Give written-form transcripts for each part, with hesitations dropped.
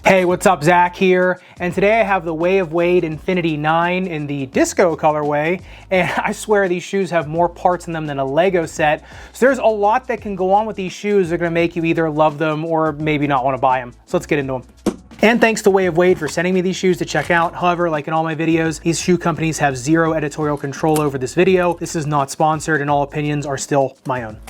Hey, what's up? Zach here, and today I have the Way of Wade Infinity 9 in the disco colorway, and I swear these shoes have more parts in them than a Lego set, so there's a lot that can go on with these shoes that are going to make you either love them or maybe not want to buy them. So let's get into them. And thanks to Way of Wade for sending me these shoes to check out. However, like in all my videos, these shoe companies have zero editorial control over this video. This is not sponsored and all opinions are still my own.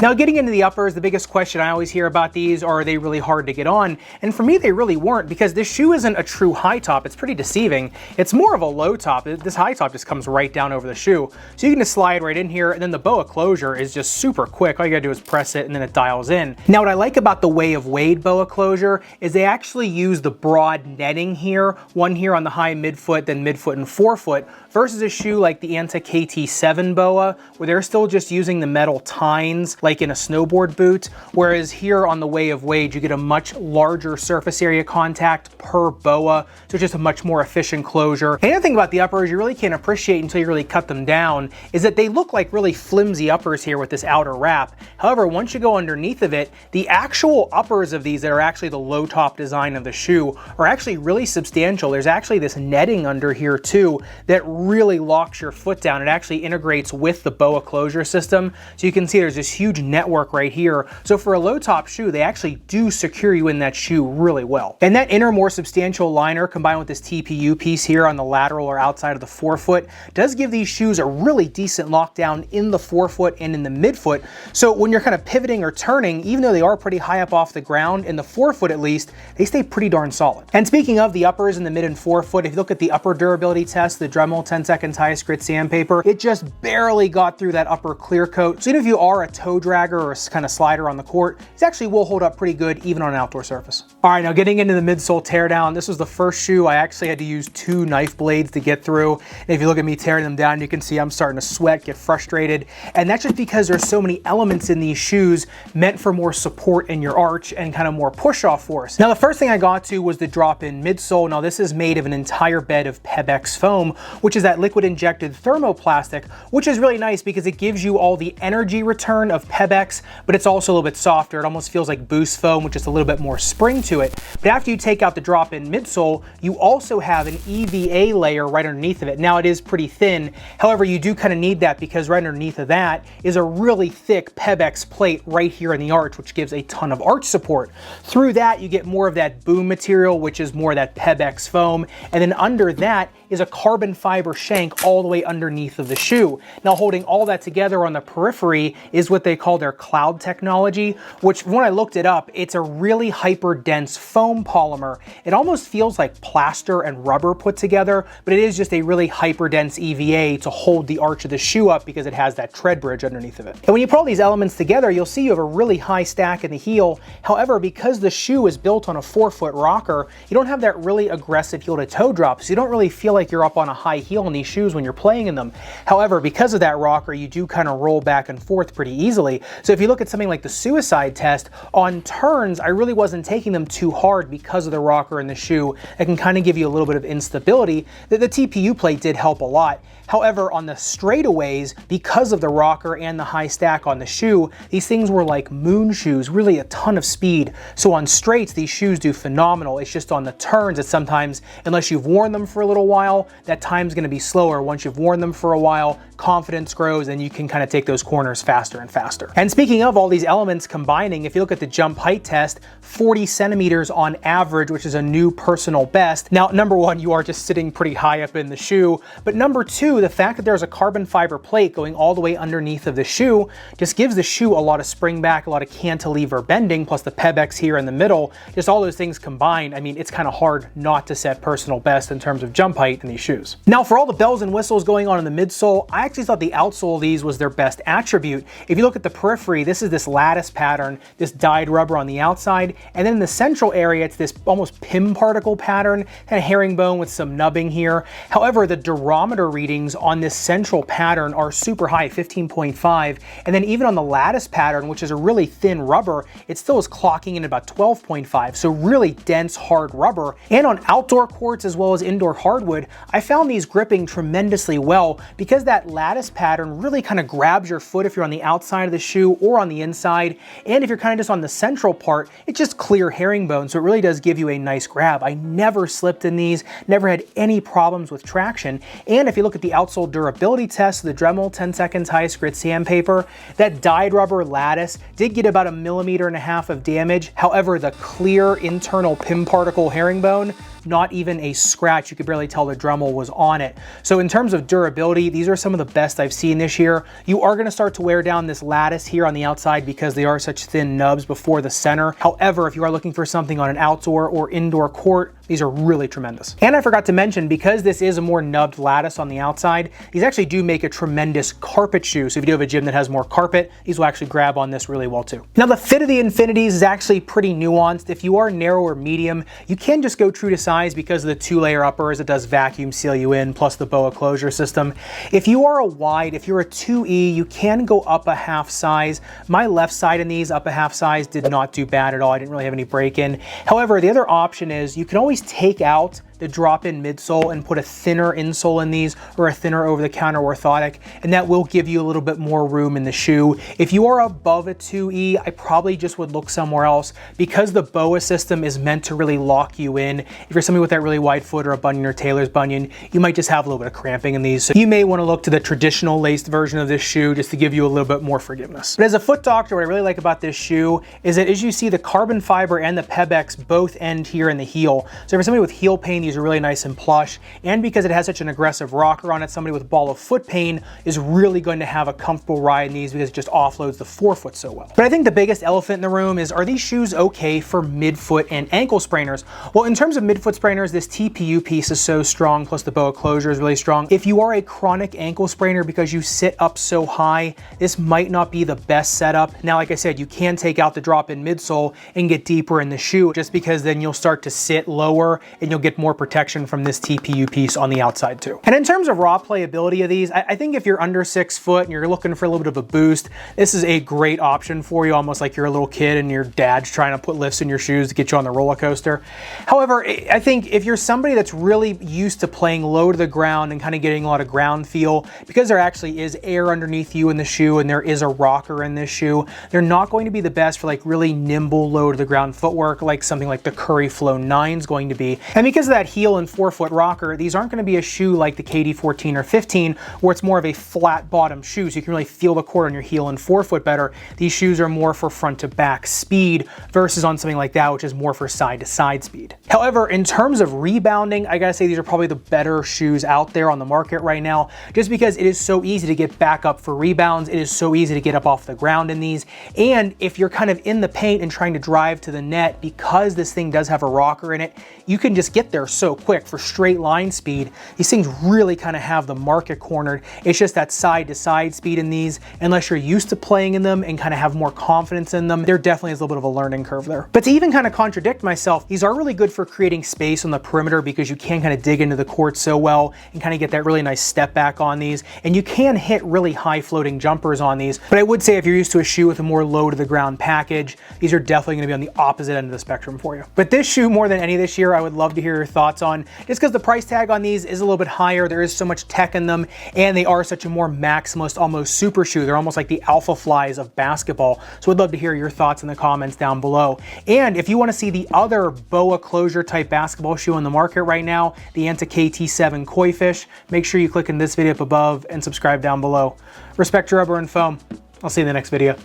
Now, getting into the uppers, the biggest question I always hear about these are they really hard to get on? And for me, they really weren't, because this shoe isn't a true high top. It's pretty deceiving. It's more of a low top. This high top just comes right down over the shoe. So you can just slide right in here, and then the boa closure is just super quick. All you gotta do is press it and then it dials in. Now, what I like about the Way of Wade boa closure is they actually use the broad netting here, one here on the high midfoot, then midfoot and forefoot, versus a shoe like the KT7 boa, where they're still just using the metal tines, like in a snowboard boot, whereas here on the Way of Wade, you get a much larger surface area contact per boa, so just a much more efficient closure. And the other thing about the uppers you really can't appreciate until you really cut them down is that they look like really flimsy uppers here with this outer wrap. However, once you go underneath of it, the actual uppers of these that are actually the low top design of the shoe are actually really substantial. There's actually this netting under here too that really locks your foot down. It actually integrates with the boa closure system. So you can see there's this huge network right here. So for a low top shoe, they actually do secure you in that shoe really well. And that inner, more substantial liner combined with this TPU piece here on the lateral or outside of the forefoot does give these shoes a really decent lockdown in the forefoot and in the midfoot. So when you're kind of pivoting or turning, even though they are pretty high up off the ground, in the forefoot at least, they stay pretty darn solid. And speaking of the uppers in the mid and forefoot, if you look at the upper durability test, the Dremel 10-second Tire Grit sandpaper, it just barely got through that upper clear coat. So even if you are a toe dragger or a kind of slider on the court, these actually will hold up pretty good even on an outdoor surface. All right, now getting into the midsole teardown, this was the first shoe I actually had to use 2 knife blades to get through. And if you look at me tearing them down, you can see I'm starting to sweat, get frustrated. And that's just because there's so many elements in these shoes meant for more support in your arch and kind of more push-off force. Now, the first thing I got to was the drop-in midsole. Now, this is made of an entire bed of Pebex foam, which is that liquid-injected thermoplastic, which is really nice because it gives you all the energy return of Pebex, but it's also a little bit softer. It almost feels like Boost foam with just a little bit more spring to it. But after you take out the drop-in midsole, you also have an EVA layer right underneath of it. Now, it is pretty thin. However, you do kind of need that because right underneath of that is a really thick Pebex plate right here in the arch, which gives a ton of arch support. Through that, you get more of that boom material, which is more of that Pebex foam. And then under that is a carbon fiber shank all the way underneath of the shoe. Now, holding all that together on the periphery is what they call their cloud technology, which when I looked it up, it's a really hyper dense foam polymer. It almost feels like plaster and rubber put together, but it is just a really hyper dense EVA to hold the arch of the shoe up because it has that tread bridge underneath of it. And when you put all these elements together, you'll see you have a really high stack in the heel. However, because the shoe is built on a 4-foot rocker, you don't have that really aggressive heel to toe drop, so you don't really feel like you're up on a high heel in these shoes when you're playing in them. However, because of that rocker, you do kind of roll back and forth pretty easily. So if you look at something like the suicide test, on turns, I really wasn't taking them too hard because of the rocker in the shoe. It can kind of give you a little bit of instability. The TPU plate did help a lot. However, on the straightaways, because of the rocker and the high stack on the shoe, these things were like moon shoes, really a ton of speed. So on straights, these shoes do phenomenal. It's just on the turns that sometimes, unless you've worn them for a little while, that time's gonna be slower. Once you've worn them for a while, confidence grows and you can kind of take those corners faster and faster. And speaking of all these elements combining, if you look at the jump height test, 40 centimeters on average, which is a new personal best. Now, number one, you are just sitting pretty high up in the shoe, but number two, the fact that there's a carbon fiber plate going all the way underneath of the shoe just gives the shoe a lot of spring back, a lot of cantilever bending, plus the Pebex here in the middle, just all those things combined. I mean, it's kind of hard not to set personal best in terms of jump height in these shoes. Now, for all the bells and whistles going on in the midsole, I actually thought the outsole of these was their best attribute. If you look at the periphery, this is this lattice pattern, this dyed rubber on the outside, and then in the central area, it's this almost PIM particle pattern, kind of herringbone with some nubbing here. However, the durometer readings on this central pattern are super high, 15.5, and then even on the lattice pattern, which is a really thin rubber, it still is clocking in about 12.5, so really dense, hard rubber. And on outdoor courts as well as indoor hardwood, wood, I found these gripping tremendously well because that lattice pattern really kind of grabs your foot if you're on the outside of the shoe or on the inside. And if you're kind of just on the central part, it's just clear herringbone, so it really does give you a nice grab. I never slipped in these, never had any problems with traction. And if you look at the Outsole durability test, the Dremel 10 seconds highest grit sandpaper, that dyed rubber lattice did get about 1.5 millimeters of damage. However, the clear internal pin particle herringbone, not even a scratch. You could barely tell the Dremel was on it. So in terms of durability, these are some of the best I've seen this year. You are going to start to wear down this lattice here on the outside because they are such thin nubs before the center. However, if you are looking for something on an outdoor or indoor court, these are really tremendous. And I forgot to mention, because this is a more nubbed lattice on the outside, these actually do make a tremendous carpet shoe. So if you do have a gym that has more carpet, these will actually grab on this really well too. Now the fit of the Infinities is actually pretty nuanced. If you are narrow or medium, you can just go true to size because of the 2-layer uppers. It does vacuum seal you in, plus the BOA closure system. If you are a wide, if you're a 2E, you can go up a half size. My left side in these up a half size did not do bad at all. I didn't really have any break-in. However, the other option is you can always take out the drop-in midsole and put a thinner insole in these, or a thinner over-the-counter orthotic, and that will give you a little bit more room in the shoe. If you are above a 2E, I probably just would look somewhere else because the BOA system is meant to really lock you in. If you're somebody with that really wide foot or a bunion or tailor's bunion, you might just have a little bit of cramping in these. So you may want to look to the traditional laced version of this shoe just to give you a little bit more forgiveness. But as a foot doctor, what I really like about this shoe is that, as you see, the carbon fiber and the Pebex both end here in the heel. So for somebody with heel pain, these are really nice and plush, and because it has such an aggressive rocker on it, somebody with ball of foot pain is really going to have a comfortable ride in these because it just offloads the forefoot so well. But I think the biggest elephant in the room is, are these shoes okay for midfoot and ankle sprainers? Well, in terms of midfoot sprainers, this TPU piece is so strong, plus the BOA closure is really strong. If you are a chronic ankle sprainer because you sit up so high, this might not be the best setup. Now, like I said, you can take out the drop-in midsole and get deeper in the shoe, just because then you'll start to sit lower and you'll get more protection from this TPU piece on the outside too. And in terms of raw playability of these, I think if you're under 6 foot and you're looking for a little bit of a boost, this is a great option for you, almost like you're a little kid and your dad's trying to put lifts in your shoes to get you on the roller coaster. However, I think if you're somebody that's really used to playing low to the ground and kind of getting a lot of ground feel, because there actually is air underneath you in the shoe and there is a rocker in this shoe, they're not going to be the best for like really nimble low to the ground footwork like something like the Curry Flow 9 is going to be. And because of that heel and forefoot rocker, these aren't going to be a shoe like the KD14 or 15 where it's more of a flat bottom shoe, so you can really feel the cord on your heel and forefoot better. These shoes are more for front to back speed versus on something like that, which is more for side to side speed. However, in terms of rebounding, I gotta say these are probably the better shoes out there on the market right now, just because it is so easy to get back up for rebounds. It is so easy to get up off the ground in these. And if you're kind of in the paint and trying to drive to the net, because this thing does have a rocker in it, you can just get there so quick for straight line speed. These things really kind of have the market cornered. It's just that side to side speed in these, unless you're used to playing in them and kind of have more confidence in them, there definitely is a little bit of a learning curve there. But to even kind of contradict myself, these are really good for creating space on the perimeter because you can kind of dig into the court so well and kind of get that really nice step back on these. And you can hit really high floating jumpers on these. But I would say if you're used to a shoe with a more low to the ground package, these are definitely going to be on the opposite end of the spectrum for you. But this shoe, more than any this year, I would love to hear your thoughts on, just because the price tag on these is a little bit higher. There is so much tech in them, and they are such a more maximalist, almost super shoe. They're almost like the Alpha Flies of basketball. So I'd love to hear your thoughts in the comments down below. And if you want to see the other BOA closure type basketball shoe on the market right now, the Anta KT7 Koi Fish, make sure you click in this video up above and subscribe down below. Respect your rubber and foam. I'll see you in the next video.